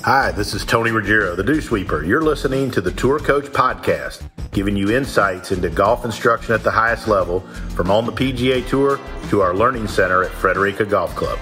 Hi, this is Tony Ruggiero, the Dew Sweeper. You're listening to the Tour Coach Podcast, giving you insights into golf instruction at the highest level, from on the PGA Tour to our learning center at Frederica Golf Club.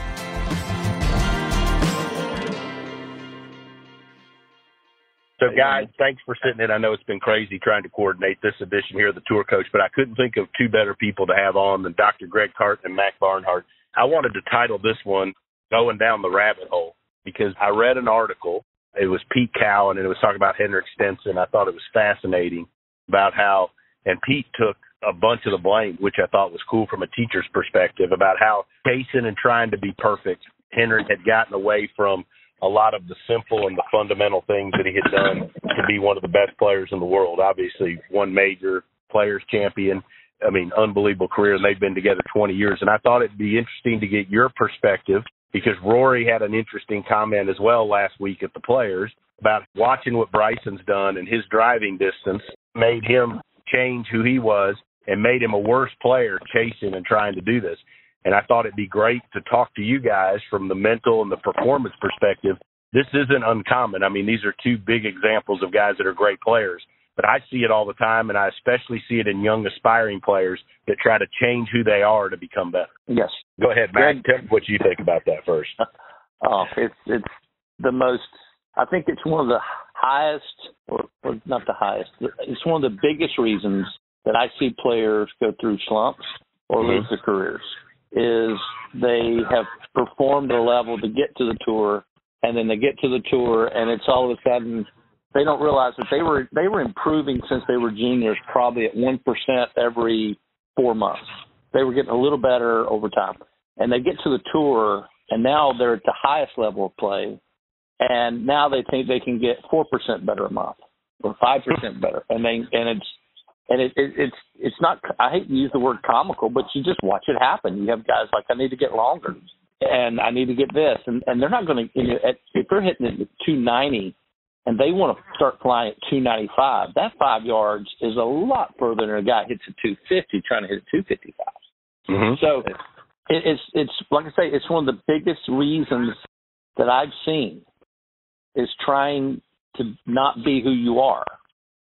So, guys, thanks for sitting in. I know it's been crazy trying to coordinate this edition here of the Tour Coach, but I couldn't think of two better people to have on than Dr. Greg Cartin and Mac Barnhardt. I wanted to title this one Going Down the Rabbit Hole, because I read an article. It was Pete Cowan, and it was talking about Henrik Stenson. I thought it was fascinating about how, and Pete took a bunch of the blame, which I thought was cool from a teacher's perspective, about how chasing and trying to be perfect, Henrik had gotten away from a lot of the simple and the fundamental things that he had done to be one of the best players in the world. Obviously, one major players champion. I mean, unbelievable career, and they've been together 20 years. And I thought it'd be interesting to get your perspective, because Rory had an interesting comment as well last week at the Players about watching what Bryson's done, and his driving distance made him change who he was and made him a worse player chasing and trying to do this. And I thought it'd be great to talk to you guys from the mental and the performance perspective. This isn't uncommon. I mean, these are two big examples of guys that are great players, but I see it all the time, and I especially see it in young aspiring players that try to change who they are to become better. Yes. Go ahead, Matt. Tell me what you think about that first. It's the most, I think it's one of the highest, or not the highest, it's one of the biggest reasons that I see players go through slumps or lose their careers, is they have performed at a level to get to the tour, and then they get to the tour, and it's all of a sudden they don't realize that they were improving since they were juniors, probably at 1% every 4 months. They were getting a little better over time. And they get to the tour, and now they're at the highest level of play, and now they think they can get 4% better a month or 5% better. It's not, I hate to use the word comical, but you just watch it happen. You have guys like, I need to get longer, and I need to get this. And they're not going to, if they're hitting it at 290 and they want to start flying at 295, that 5 yards is a lot further than a guy hits at 250 trying to hit at 255. So it's like I say, it's one of the biggest reasons that I've seen is trying to not be who you are.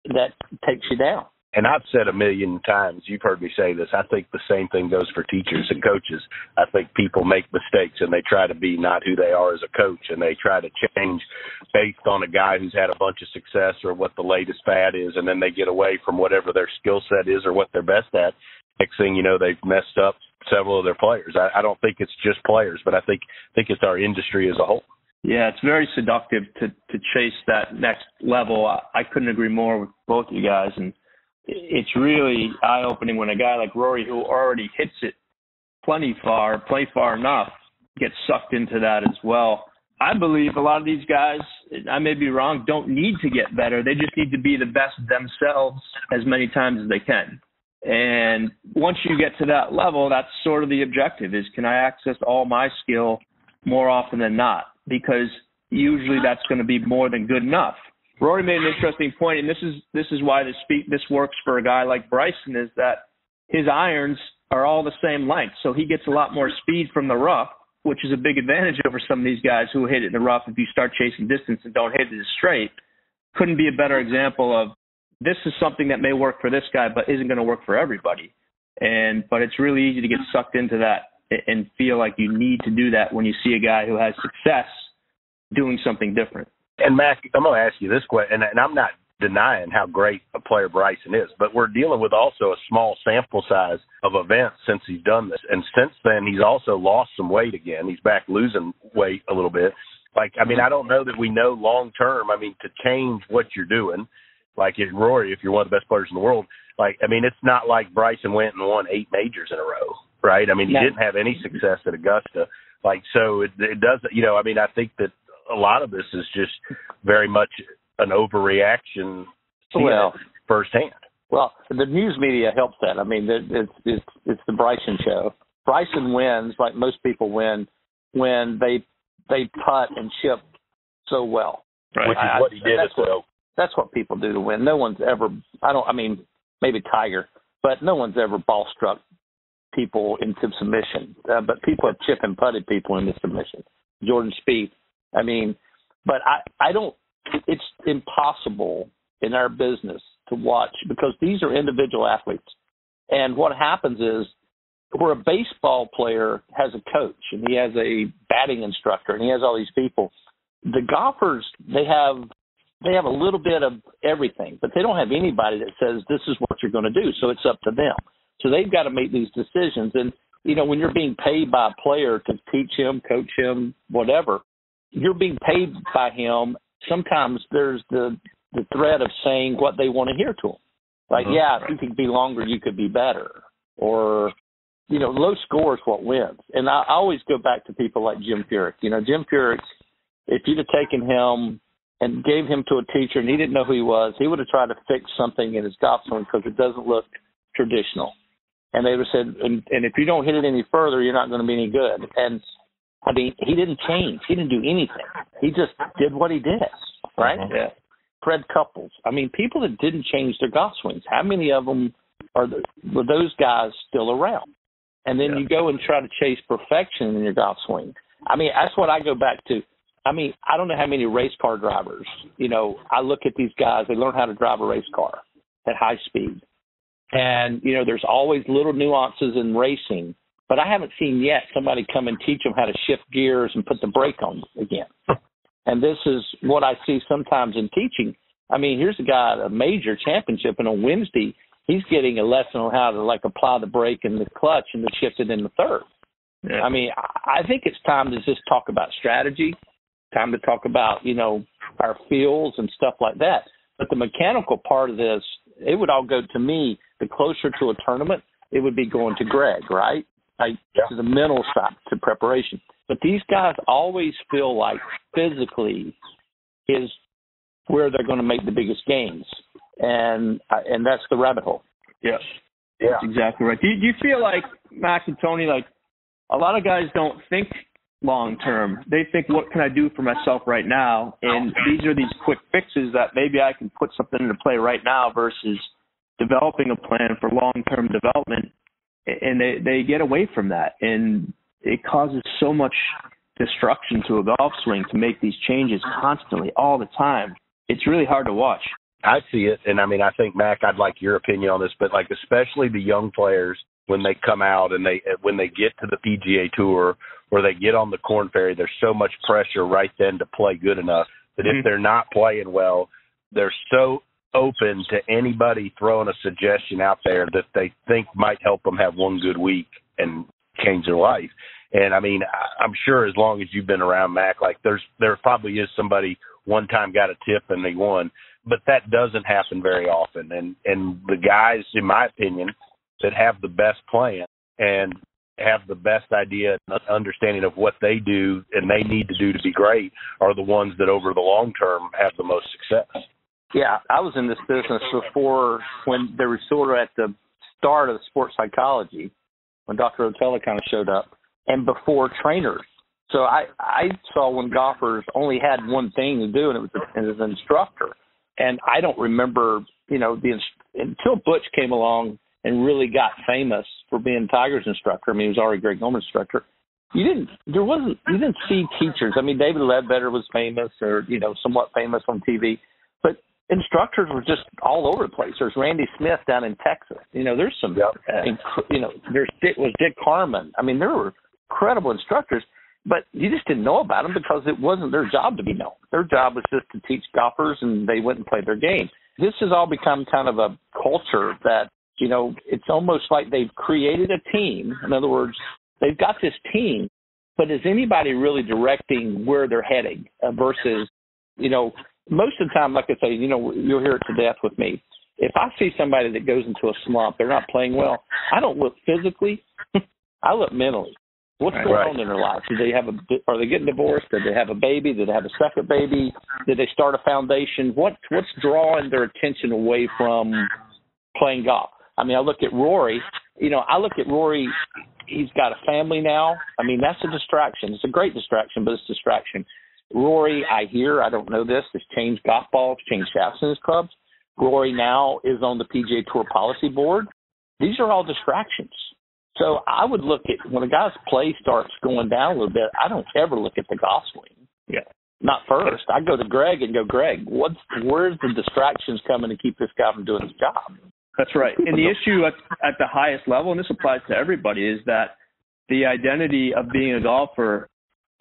That takes you down. And I've said a million times, you've heard me say this, I think the same thing goes for teachers and coaches. I think people make mistakes and they try to be not who they are as a coach, and they try to change based on a guy who's had a bunch of success or what the latest fad is, and then they get away from whatever their skill set is or what they're best at. Next thing you know, they've messed up several of their players. I don't think it's just players, but I think it's our industry as a whole. Yeah, it's very seductive to chase that next level. I couldn't agree more with both of you guys, and it's really eye-opening when a guy like Rory, who already hits it play far enough, gets sucked into that as well. I believe a lot of these guys, I may be wrong, don't need to get better. They just need to be the best themselves as many times as they can. And once you get to that level, that's sort of the objective, is can I access all my skill more often than not? Because usually that's going to be more than good enough. Rory made an interesting point, and this is why this works for a guy like Bryson, is that his irons are all the same length, so he gets a lot more speed from the rough, which is a big advantage over some of these guys who hit it in the rough. If you start chasing distance and don't hit it straight, couldn't be a better example of this is something that may work for this guy but isn't going to work for everybody. But it's really easy to get sucked into that and feel like you need to do that when you see a guy who has success doing something different. And, Mac, I'm going to ask you this question, and I'm not denying how great a player Bryson is, but we're dealing with also a small sample size of events since he's done this. And since then, he's also lost some weight again. He's back losing weight a little bit. I don't know that we know long term, to change what you're doing, like Rory, if you're one of the best players in the world, it's not like Bryson went and won 8 majors in a row, right? He didn't have any success at Augusta. So it does, I think that a lot of this is just very much an overreaction firsthand. Well, the news media helps that. It's the Bryson show. Bryson wins like most people win when they putt and chip so well. Right. Which is what he did as well. That's what people do to win. No one's ever, maybe Tiger, but no one's ever ball struck people into submission. But people have chip and putted people into submission. Jordan Spieth. But I don't, it's impossible in our business to watch because these are individual athletes. And what happens is where a baseball player has a coach and he has a batting instructor and he has all these people, the golfers, they have a little bit of everything, but they don't have anybody that says this is what you're going to do. So it's up to them. So they've got to make these decisions. And, you know, when you're being paid by a player to teach him, coach him, whatever, you're being paid by him. Sometimes there's the threat of saying what they want to hear to him. Like, if you could be longer, you could be better. Or, you know, low score is what wins. And I always go back to people like Jim Furyk. You know, Jim Furyk, if you'd have taken him and gave him to a teacher and he didn't know who he was, he would have tried to fix something in his golf swing because it doesn't look traditional. And they would have said, and if you don't hit it any further, you're not going to be any good. And, I mean, he didn't change. He didn't do anything. He just did what he did, right? Yeah. Fred Couples. I mean, people that didn't change their golf swings, how many of them were those guys still around? And then you go and try to chase perfection in your golf swing. I mean, that's what I go back to. I mean, I don't know how many race car drivers, you know, I look at these guys, they learn how to drive a race car at high speed. And, you know, there's always little nuances in racing, but I haven't seen yet somebody come and teach them how to shift gears and put the brake on again. And this is what I see sometimes in teaching. I mean, here's a guy at a major championship, and on Wednesday, he's getting a lesson on how to, like, apply the brake and the clutch and to shift it in the third. Yeah. I mean, I think it's time to just talk about strategy, time to talk about, you know, our feels and stuff like that. But the mechanical part of this, it would all go to me, the closer to a tournament, it would be going to Greg, right? Like, to the mental side, to preparation. But these guys always feel like physically is where they're going to make the biggest gains. And that's the rabbit hole. Yes. Yeah. That's exactly right. Do you feel like, Max and Tony, like a lot of guys don't think long term? They think, what can I do for myself right now? And these are these quick fixes that maybe I can put something into play right now versus developing a plan for long-term development. And they get away from that. And it causes so much destruction to a golf swing to make these changes constantly, all the time. It's really hard to watch. I see it. And I mean, I think, Mac, I'd like your opinion on this, but like, especially the young players, when they come out and when they get to the PGA Tour or they get on the Korn Ferry, there's so much pressure right then to play good enough that if they're not playing well, they're so open to anybody throwing a suggestion out there that they think might help them have one good week and change their life. And I mean, I'm sure as long as you've been around, Mac, like there probably is somebody one time got a tip and they won, but that doesn't happen very often. And the guys, in my opinion, that have the best plan and have the best idea and understanding of what they do and they need to do to be great are the ones that over the long term have the most success. Yeah, I was in this business before when they were sort of at the start of sports psychology, when Dr. Rotella kind of showed up, and before trainers. So I saw when golfers only had one thing to do, and it was as an instructor. And I don't remember, you know, until Butch came along and really got famous for being Tiger's instructor. I mean, he was already Greg Norman's instructor. You didn't see teachers. I mean, David Ledbetter was famous or, you know, somewhat famous on TV, but instructors were just all over the place. There's Randy Smith down in Texas. You know, there's some, you know, was Dick Carmen. I mean, there were incredible instructors, but you just didn't know about them because it wasn't their job to be known. Their job was just to teach golfers, and they went and played their game. This has all become kind of a culture that, you know, it's almost like they've created a team. In other words, they've got this team, but is anybody really directing where they're heading versus, you know, most of the time, like I say, you know, you'll hear it to death with me. If I see somebody that goes into a slump, they're not playing well, I don't look physically. I look mentally. What's going on in their life? Are they getting divorced? Did they have a baby? Did they have a second baby? Did they start a foundation? What's drawing their attention away from playing golf? I mean, I look at Rory. You know, he's got a family now. I mean, that's a distraction. It's a great distraction, but it's a distraction. Rory, I don't know this, has changed golf balls, changed shafts in his clubs. Rory now is on the PGA Tour policy board. These are all distractions. So I would look at, when a guy's play starts going down a little bit, I don't ever look at the golf swing. Yeah. not first. I go to Greg and go, Greg, where's the distractions coming to keep this guy from doing his job? That's right. And the issue at the highest level, and this applies to everybody, is that the identity of being a golfer,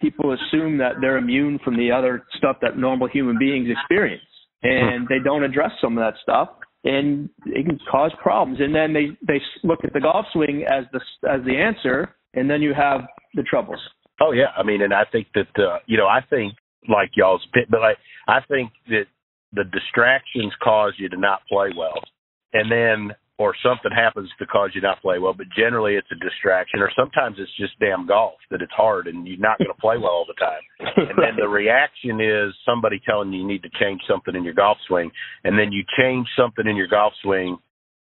people assume that they're immune from the other stuff that normal human beings experience, and they don't address some of that stuff, and it can cause problems. And then they look at the golf swing as the answer, and then you have the troubles. Oh yeah, I mean, and I think that I think like y'all's pit, but I think that the distractions cause you to not play well, and then or something happens to cause you not play well, but generally it's a distraction, or sometimes it's just damn golf that it's hard and you're not going to play well all the time. And then the reaction is somebody telling you need to change something in your golf swing, and then you change something in your golf swing,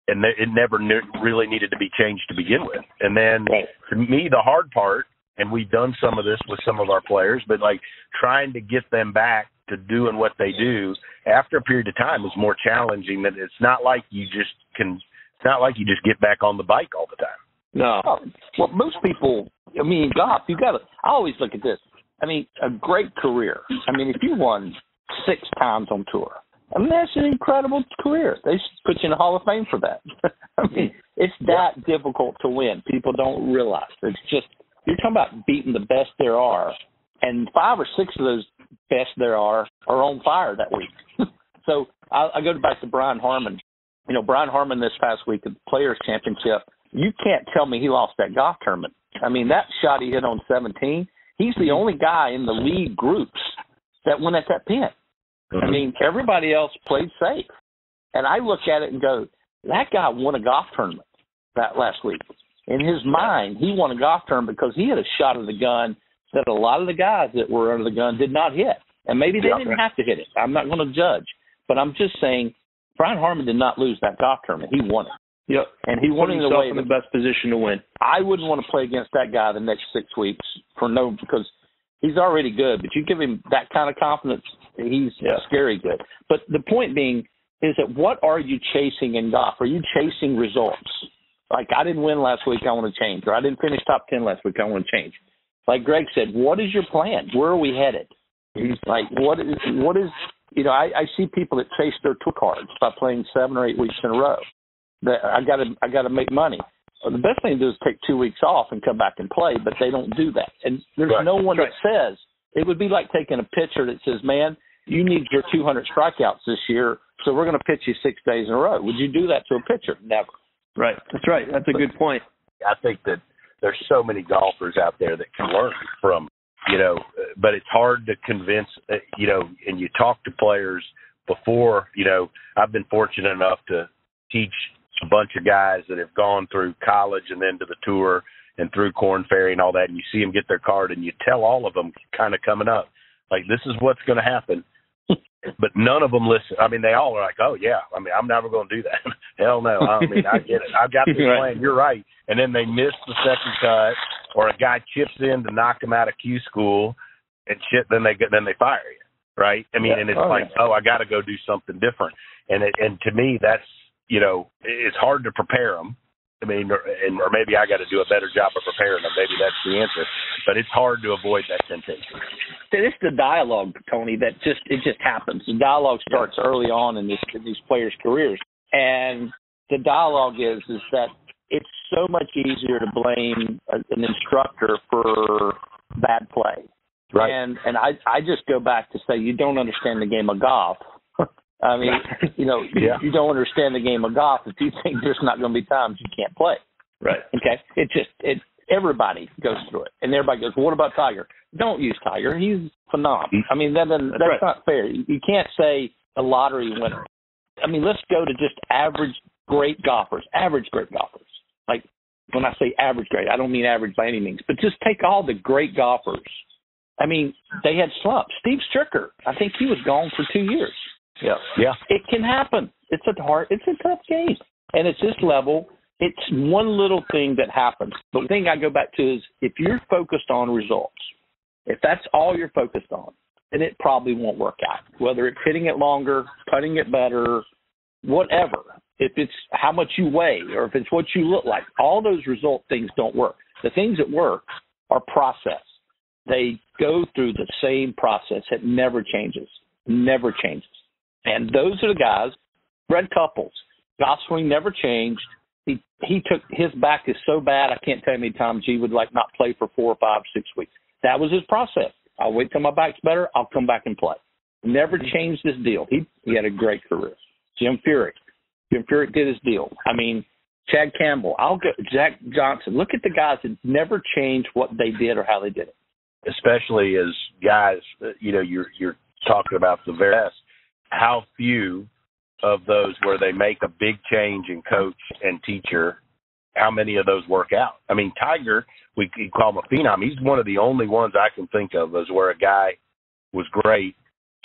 and it never really needed to be changed to begin with. And then to me, the hard part, and we've done some of this with some of our players, but like trying to get them back to doing what they do after a period of time is more challenging. That it's not like you just get back on the bike all the time. No. Well, most people, I mean, golf, I always look at this. I mean, a great career. I mean, if you won 6 times on tour, I mean, that's an incredible career. They put you in the Hall of Fame for that. I mean, it's that difficult to win. People don't realize. It's just, you're talking about beating the best there are, and 5 or 6 of those best there are on fire that week. So I go back to Brian Harman. You know, Brian Harman this past week at the Players' Championship, you can't tell me he lost that golf tournament. I mean, that shot he hit on 17, he's the only guy in the league groups that went at that pin. I mean, everybody else played safe. And I look at it and go, that guy won a golf tournament that last week. In his mind, he won a golf tournament because he had a shot of the gun that a lot of the guys that were under the gun did not hit. And maybe they didn't have to hit it. I'm not going to judge. But I'm just saying, Brian Harman did not lose that golf tournament. He won it. Yep. And he won it in the best position to win. I wouldn't want to play against that guy the next 6 weeks because he's already good. But you give him that kind of confidence, he's scary good. But the point being is that what are you chasing in golf? Are you chasing results? Like, I didn't win last week, I want to change. Or I didn't finish top 10 last week, I want to change. Like Greg said, what is your plan? Where are we headed? Like, what is I see people that chase their tour cards by playing 7 or 8 weeks in a row. That I got to make money. Well, the best thing to do is take 2 weeks off and come back and play, but they don't do that. And there's no one that says, it would be like taking a pitcher that says, man, you need your 200 strikeouts this year, so we're going to pitch you 6 days in a row. Would you do that to a pitcher? Never. Right. That's right. That's a good point. I think that there's so many golfers out there that can learn from, but it's hard to convince, and you talk to players before, I've been fortunate enough to teach a bunch of guys that have gone through college and then to the tour and through Korn Ferry and all that, and you see them get their card and you tell all of them kind of coming up, like, this is what's going to happen. But none of them listen. I mean, they all are like, oh, yeah, I mean, I'm never going to do that. Hell no. I mean, I get it. I've got this plan. You're right. And then they miss the second cut, or a guy chips in to knock them out of Q school and shit, then they fire you, right? I mean, and it's I got to go do something different. And to me, that's, it's hard to prepare them. I mean, or maybe I got to do a better job of preparing them. Maybe that's the answer. But it's hard to avoid that temptation. It's the dialogue, Tony, that it just happens. The dialogue starts early on in these players' careers. And the dialogue is that it's so much easier to blame an instructor for bad play. Right. And I just go back to say, you don't understand the game of golf. I mean, you don't understand the game of golf if you think there's not going to be times you can't play. Right. Okay. Everybody goes through it. And everybody goes, well, what about Tiger? Don't use Tiger. He's phenomenal. I mean, that's not fair. You can't say a lottery winner. I mean, let's go to just average great golfers. Like, when I say average great, I don't mean average by any means. But just take all the great golfers. I mean, they had slumps. Steve Stricker, I think he was gone for 2 years. Yeah. It can happen. It's a tough game. And it's this level. It's one little thing that happens. But the thing I go back to is if you're focused on results, if that's all you're focused on, then it probably won't work out. Whether it's hitting it longer, putting it better, whatever. If it's how much you weigh or if it's what you look like, all those result things don't work. The things that work are process. They go through the same process. It never changes. Never changes. And those are the guys. Brett Couples, golf swing never changed. He took his back is so bad. I can't tell you how many times he would like not play for 4 or 5, 6 weeks. That was his process. I'll wait till my back's better. I'll come back and play. Never changed his deal. He had a great career. Jim Furyk did his deal. I mean, Chad Campbell. Jack Johnson. Look at the guys that never changed what they did or how they did it. Especially as guys, you're talking about the very best. How few of those where they make a big change in coach and teacher, how many of those work out? I mean, Tiger, we call him a phenom. He's one of the only ones I can think of as where a guy was great,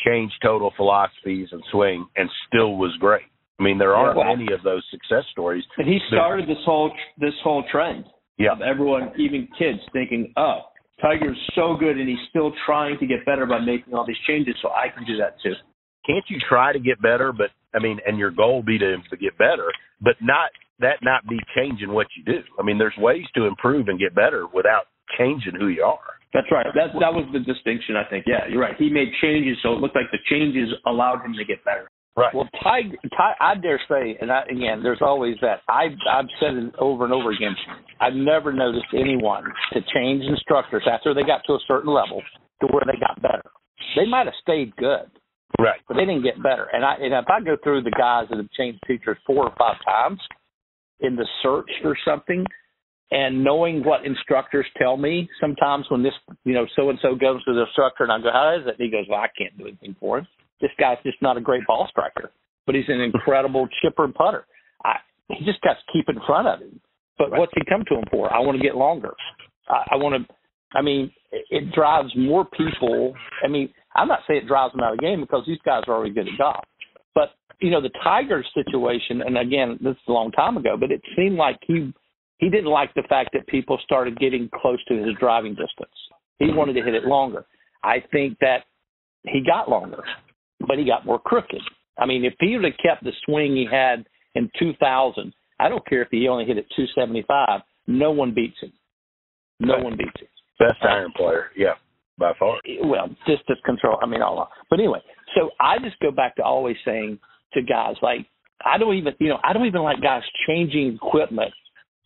changed total philosophies and swing, and still was great. I mean, there aren't many of those success stories. And he started this whole trend of everyone, even kids, thinking, oh, Tiger's so good and he's still trying to get better by making all these changes, so I can do that too. Can't you try to get better? But I mean, and your goal be to get better, but not be changing what you do. I mean, there's ways to improve and get better without changing who you are. That's right. That was the distinction, I think. Yeah, you're right. He made changes, so it looked like the changes allowed him to get better. Right. Well, Tiger, I dare say, and again, there's always that. I've said it over and over again. I've never noticed anyone to change instructors after they got to a certain level to where they got better. They might have stayed good, right, but they didn't get better. And if I go through the guys that have changed teachers 4 or 5 times in the search for something, and knowing what instructors tell me sometimes when this, so and so goes to the instructor, and I go, how is it? And he goes, well, I can't do anything for him. This guy's just not a great ball striker, but he's an incredible chipper and putter. He just got to keep in front of him. But what's he come to him for? I want to get longer. It drives more people. I mean, I'm not saying it drives them out of the game because these guys are already good at golf. But, the Tiger situation, and again, this is a long time ago, but it seemed like he didn't like the fact that people started getting close to his driving distance. He wanted to hit it longer. I think that he got longer, but he got more crooked. I mean, if he would have kept the swing he had in 2000, I don't care if he only hit it 275, no one beats him. No one beats him. Best iron player, yeah, by far. Well, distance control, all. But anyway, so I just go back to always saying to guys, like, I don't even like guys changing equipment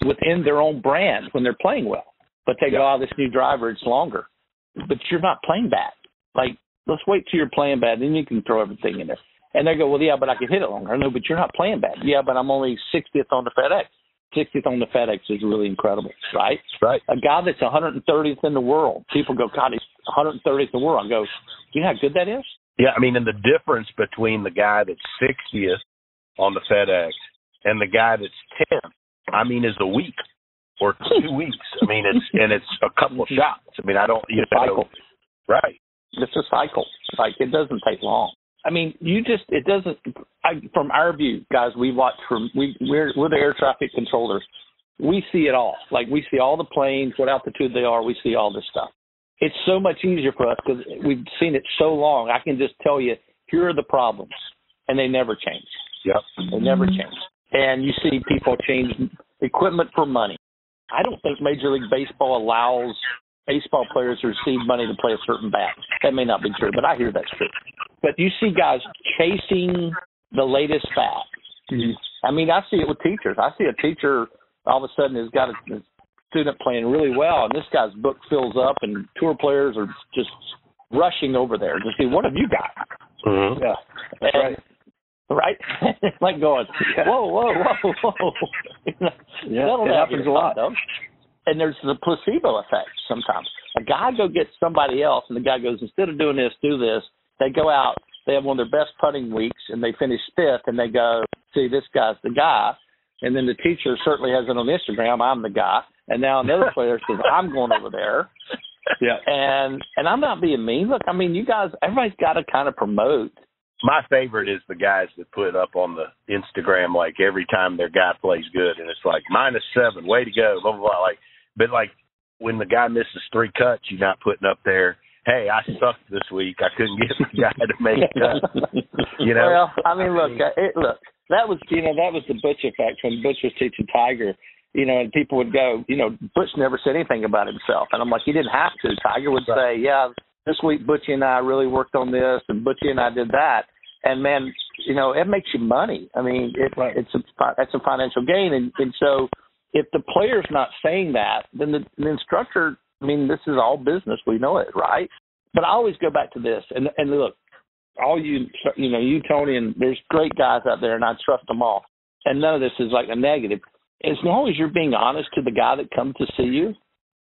within their own brand when they're playing well. But they go, this new driver, it's longer. But you're not playing bad. Like, let's wait till you're playing bad, then you can throw everything in there. And they go, well, yeah, but I can hit it longer. I know, but you're not playing bad. Yeah, but I'm only 60th on the FedEx. 60th on the FedEx is really incredible, right? Right. A guy that's 130th in the world, people go, God, he's 130th in the world. I go, do you know how good that is? Yeah, and the difference between the guy that's 60th on the FedEx and the guy that's 10th, is a week or 2 weeks. It's a couple of shots. I don't, cycle. Right. It's a cycle. Like, it doesn't take long. It doesn't, from our view, guys, we watch we're the air traffic controllers. We see it all. Like, we see all the planes, what altitude they are. We see all this stuff. It's so much easier for us because we've seen it so long. I can just tell you, here are the problems, and they never change. Yep. They never change. And you see people change equipment for money. I don't think Major League Baseball allows baseball players to receive money to play a certain bat. That may not be true, but I hear that's true. But you see guys chasing the latest fad. Mm-hmm. I see it with teachers. I see a teacher all of a sudden has got a student playing really well, and this guy's book fills up, and tour players are just rushing over there to see, what have you got? Mm-hmm. Yeah, that's right. Right? Like going, whoa. Yeah, it happens a lot. Though. And there's the placebo effect sometimes. A guy go get somebody else, and the guy goes, instead of doing this, do this. They go out, they have one of their best putting weeks, and they finish 5th, and they go, see, this guy's the guy. And then the teacher certainly has it on Instagram, I'm the guy. And now another player says, I'm going over there. Yeah. And I'm not being mean. Look, you guys, everybody's got to kind of promote. My favorite is the guys that put up on the Instagram, like, every time their guy plays good, and it's like, -7, way to go, blah, blah, blah. But when the guy misses 3 cuts, you're not putting up there, hey, I sucked this week. I couldn't get the guy to make a cut. Well, look, that was the Butch effect when Butch was teaching Tiger. and people would go, Butch never said anything about himself. And I'm like, he didn't have to. Tiger would say, yeah, this week Butchie and I really worked on this, and Butchie and I did that. And, man, it makes you money. I mean, it's a financial gain. And so if the player's not saying that, then the instructor, I mean, this is all business. We know it, right? But I always go back to this. And look, all you Tony, and there's great guys out there, and I trust them all. And none of this is like a negative. As long as you're being honest to the guy that comes to see you,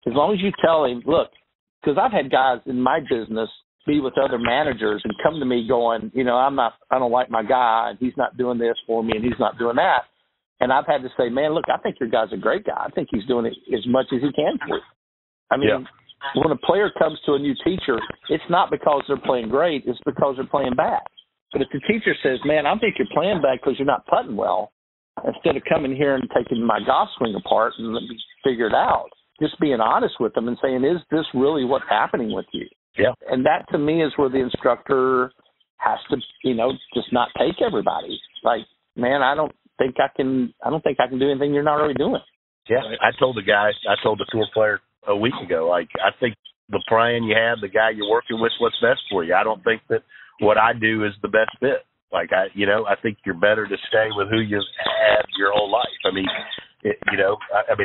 as long as you tell him, look, because I've had guys in my business be with other managers and come to me going, I don't like my guy, and he's not doing this for me, and he's not doing that. And I've had to say, man, look, I think your guy's a great guy. I think he's doing it as much as he can for you. I mean, when a player comes to a new teacher, it's not because they're playing great, it's because they're playing bad. But if the teacher says, man, I think you're playing bad because you're not putting well, instead of coming here and taking my golf swing apart and let me figure it out, just being honest with them and saying, is this really what's happening with you? Yeah. And that to me is where the instructor has to, just not take everybody. Like, man, I don't think I can do anything you're not already doing. Yeah. I told the tour player a week ago, like, I think the plan you have, the guy you're working with, what's best for you. I don't think that what I do is the best fit. Like, I think you're better to stay with who you've had your whole life. I mean,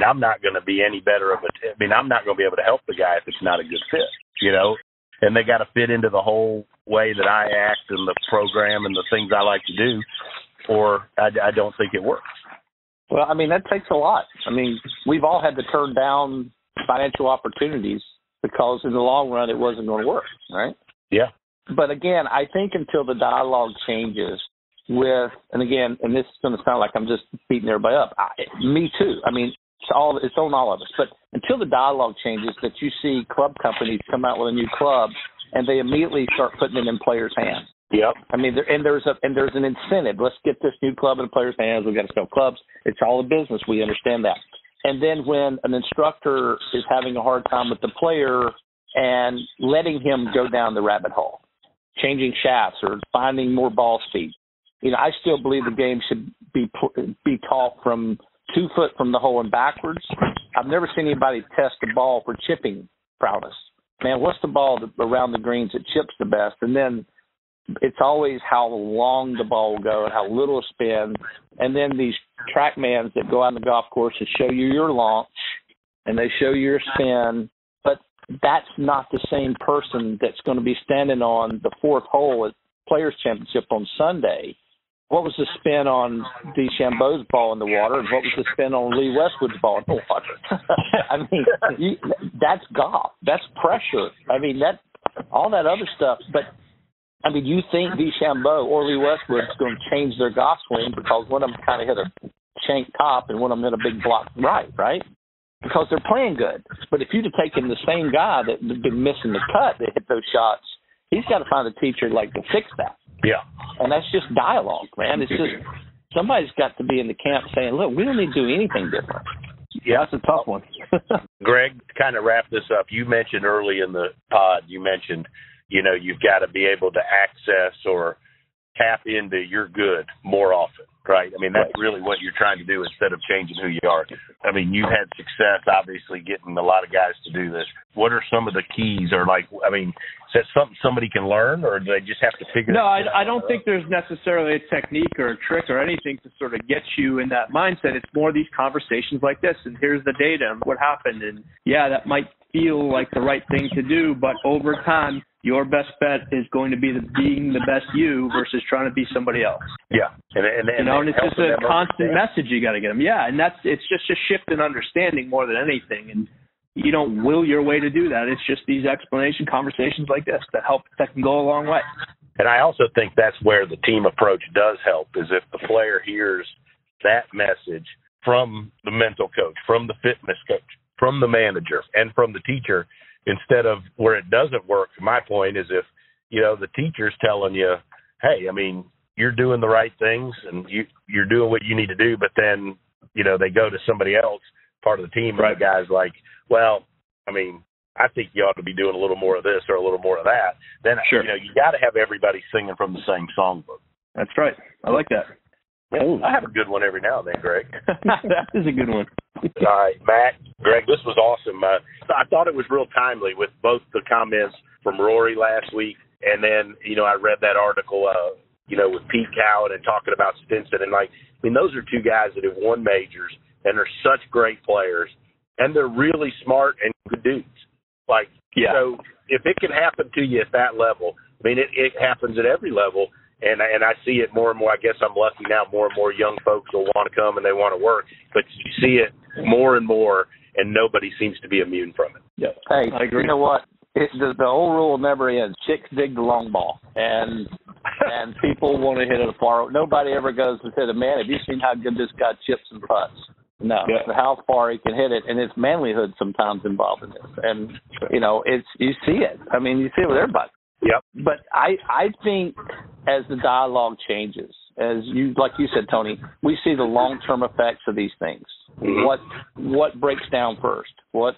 I'm not going to be any better I'm not going to be able to help the guy if it's not a good fit, and they got to fit into the whole way that I act and the program and the things I like to do, or I don't think it works. Well, I mean, that takes a lot. I mean, we've all had to turn down financial opportunities because in the long run it wasn't going to work, right? Yeah. But again, I think until the dialogue changes and this is going to sound like I'm just beating everybody up. Me too. I mean, it's on all of us. But until the dialogue changes, that you see club companies come out with a new club and they immediately start putting it in players' hands. Yep. I mean, there's an incentive. Let's get this new club in players' hands. We've got to sell clubs. It's all a business. We understand that. And then when an instructor is having a hard time with the player and letting him go down the rabbit hole, changing shafts or finding more ball speed, I still believe the game should be taught from 2 foot from the hole and backwards. I've never seen anybody test the ball for chipping prowess. Man, what's the ball around the greens that chips the best? And then it's always how long the ball will go and how little it spins. And then these trackmans that go out on the golf course and show you your launch and they show you your spin, but that's not the same person that's going to be standing on the 4th hole at Players Championship on Sunday. What was the spin on DeChambeau's ball in the water, and what was the spin on Lee Westwood's ball in the water? I mean, that's golf. That's pressure. I mean, all that other stuff. But, I mean, you think DeChambeau or Lee Westwood's going to change their golf swing because one of them kind of hit a shank top and one of them hit a big block right? Because they're playing good. But if you'd have taken the same guy that had been missing the cut that hit those shots, he's got to find a teacher to fix that. Yeah. And that's just dialogue, man. It's just somebody's got to be in the camp saying, look, we don't need to do anything different. Yeah, that's a tough one. Greg, to kind of wrap this up, you mentioned early in the pod, you've got to be able to access or tap into your good more often, right? I mean, that's really what you're trying to do instead of changing who you are. I mean, you've had success, obviously, getting a lot of guys to do this. What are some of the keys? Or is that something somebody can learn, or do they just have to figure it out? No, I don't think there's necessarily a technique or a trick or anything to sort of get you in that mindset. It's more these conversations like this, and here's the data and what happened. And, yeah, that might feel like the right thing to do, but over time, your best bet is going to be being the best you versus trying to be somebody else. Yeah. And it's just a constant message you got to get them. Yeah, and it's just a shift in understanding more than anything. And you don't will your way to do that. It's just these explanation conversations like this that can go a long way. And I also think that's where the team approach does help, is if the player hears that message from the mental coach, from the fitness coach, from the manager, and from the teacher, instead of where it doesn't work. My point is if, the teacher's telling you, hey, I mean, you're doing the right things and you're doing what you need to do, but then, they go to somebody else, part of the team, and the guy's like, well, I mean, I think you ought to be doing a little more of this or a little more of that. Then, sure. You got to have everybody singing from the same songbook. That's right. I like that. Yeah, I have a good one every now and then, Greg. That is a good one. All right, Matt, Greg, this was awesome. I thought it was real timely with both the comments from Rory last week, and then, I read that article, with Pete Cowan and talking about Stinson. And, those are two guys that have won majors, and they're such great players, and they're really smart and good dudes. So if it can happen to you at that level, it happens at every level. And I see it more and more. I guess I'm lucky now. More and more young folks will want to come and they want to work. But you see it more and more, and nobody seems to be immune from it. Yeah. Hey, I agree. You know what? The old rule never ends. Chicks dig the long ball, and people want to hit it far. Nobody ever goes to say, "Man, have you seen how good this guy chips and putts?" No, how far he can hit it, and it's manlyhood sometimes involved in this. And you see it. You see it with everybody. Yep. But I think as the dialogue changes, like you said, Tony, we see the long-term effects of these things. Mm-hmm. What breaks down first? But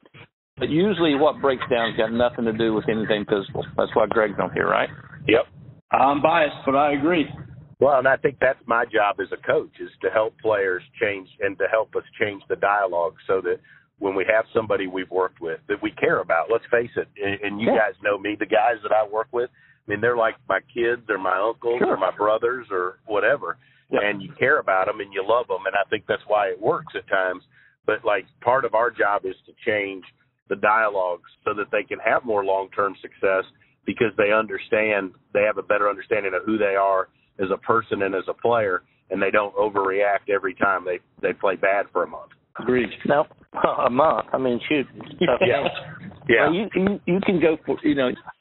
usually what breaks down has got nothing to do with anything physical. That's why Greg's on here, right? Yep. I'm biased, but I agree. Well, and I think that's my job as a coach, is to help players change and to help us change the dialogue so that when we have somebody we've worked with that we care about, let's face it, and you guys know me, the guys that I work with, they're like my kids or my uncles or my brothers or whatever, and you care about them and you love them, and I think that's why it works at times. But, part of our job is to change the dialogues so that they can have more long-term success because they have a better understanding of who they are as a person and as a player, and they don't overreact every time they play bad for a month. Agreed. No, a month. Shoot. Yeah. Well, you can go for,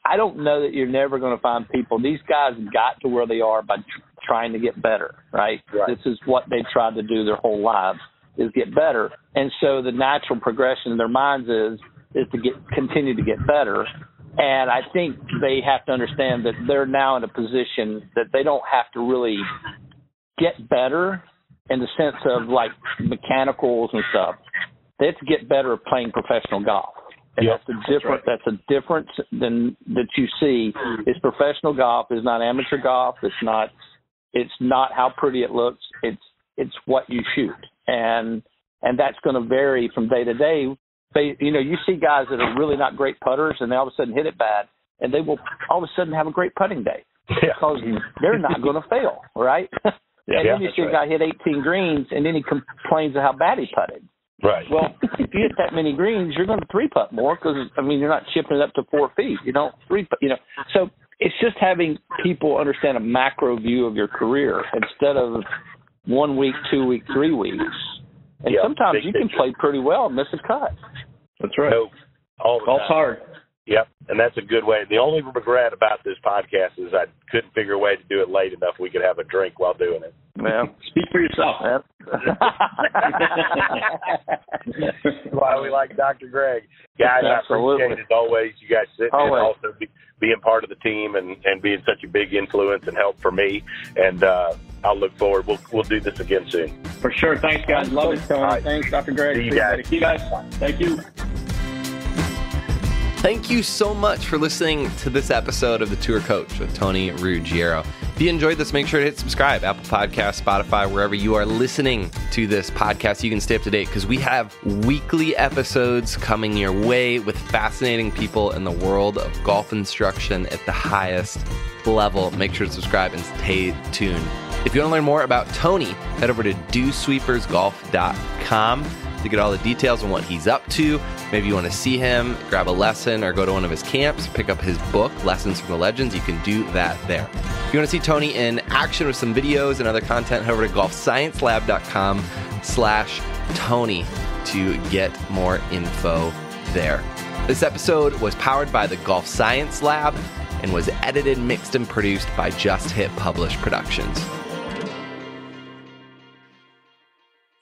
I don't know that you're never going to find people. These guys got to where they are by trying to get better, right? This is what they tried to do their whole lives, is get better. And so the natural progression in their minds is to continue to get better. And I think they have to understand that they're now in a position that they don't have to really get better in the sense of mechanicals and stuff. They have to get better at playing professional golf. And that's a difference than that you see. Is professional golf is not amateur golf. It's not how pretty it looks. It's what you shoot. And that's going to vary from day to day. You see guys that are really not great putters, and they all of a sudden hit it bad, and they will all of a sudden have a great putting day because they're not going to fail, right? And then you see a guy hit 18 greens, and then he complains of how bad he putted. Right. Well, if you hit that many greens, you're going to three-putt more because, you're not chipping it up to 4 feet. You don't three-putt, So it's just having people understand a macro view of your career instead of 1 week, 2 week, 3 weeks. And sometimes you can play pretty well and miss a cut. That's right. All the Golf's time. hard. Yep, and that's a good way. The only regret about this podcast is I couldn't figure a way to do it late enough we could have a drink while doing it. Well, speak for yourself. That's why we like Dr. Greg. Guys, Absolutely. I appreciate it always. You guys sitting and also being part of the team and being such a big influence and help for me. And I'll look forward. We'll do this again soon. For sure. Thanks, guys. Love it. Right. Thanks, Dr. Greg. See you guys. Thank you. Thank you so much for listening to this episode of The Tour Coach with Tony Ruggiero. If you enjoyed this, make sure to hit subscribe, Apple Podcasts, Spotify, wherever you are listening to this podcast. You can stay up to date because we have weekly episodes coming your way with fascinating people in the world of golf instruction at the highest level. Make sure to subscribe and stay tuned. If you want to learn more about Tony, head over to dosweepersgolf.com to get all the details on what he's up to. Maybe you want to see him, grab a lesson, or go to one of his camps, pick up his book, Lessons from the Legends. You can do that there. If you want to see Tony in action with some videos and other content, head over to golfsciencelab.com/Tony to get more info there. This episode was powered by the Golf Science Lab and was edited, mixed, and produced by Just Hit Publish Productions.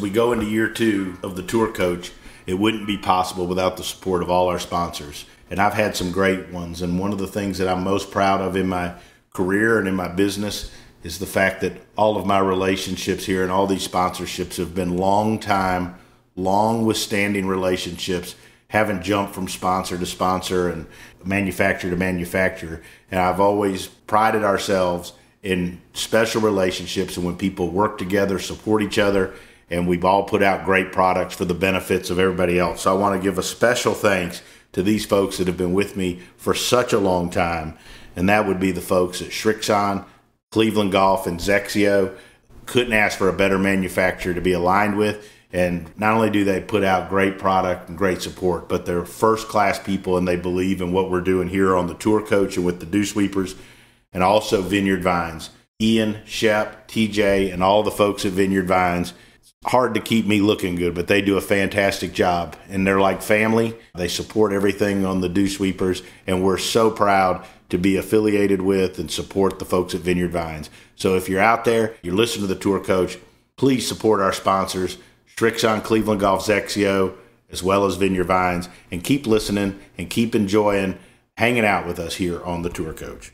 We go into year 2 of the Tour Coach. It wouldn't be possible without the support of all our sponsors. And I've had some great ones. And one of the things that I'm most proud of in my career and in my business is the fact that all of my relationships here and all these sponsorships have been long-time, long-withstanding relationships, haven't jumped from sponsor to sponsor and manufacturer to manufacturer. And I've always prided ourselves in special relationships and when people work together, support each other, and we've all put out great products for the benefits of everybody else. So I want to give a special thanks to these folks that have been with me for such a long time, and that would be the folks at Srixon, Cleveland Golf, and Zexio. Couldn't ask for a better manufacturer to be aligned with. And not only do they put out great product and great support, but they're first-class people, and they believe in what we're doing here on the Tour Coach and with the Dew Sweepers, and also Vineyard Vines. Ian, Shep, TJ, and all the folks at Vineyard Vines. It's hard to keep me looking good, but they do a fantastic job. And they're like family. They support everything on the Dew Sweepers, and we're so proud to be affiliated with and support the folks at Vineyard Vines. So if you're out there, you're listening to the Tour Coach, please support our sponsors, Srixon, Cleveland Golf, Zexio, as well as Vineyard Vines, and keep listening and keep enjoying hanging out with us here on the Tour Coach.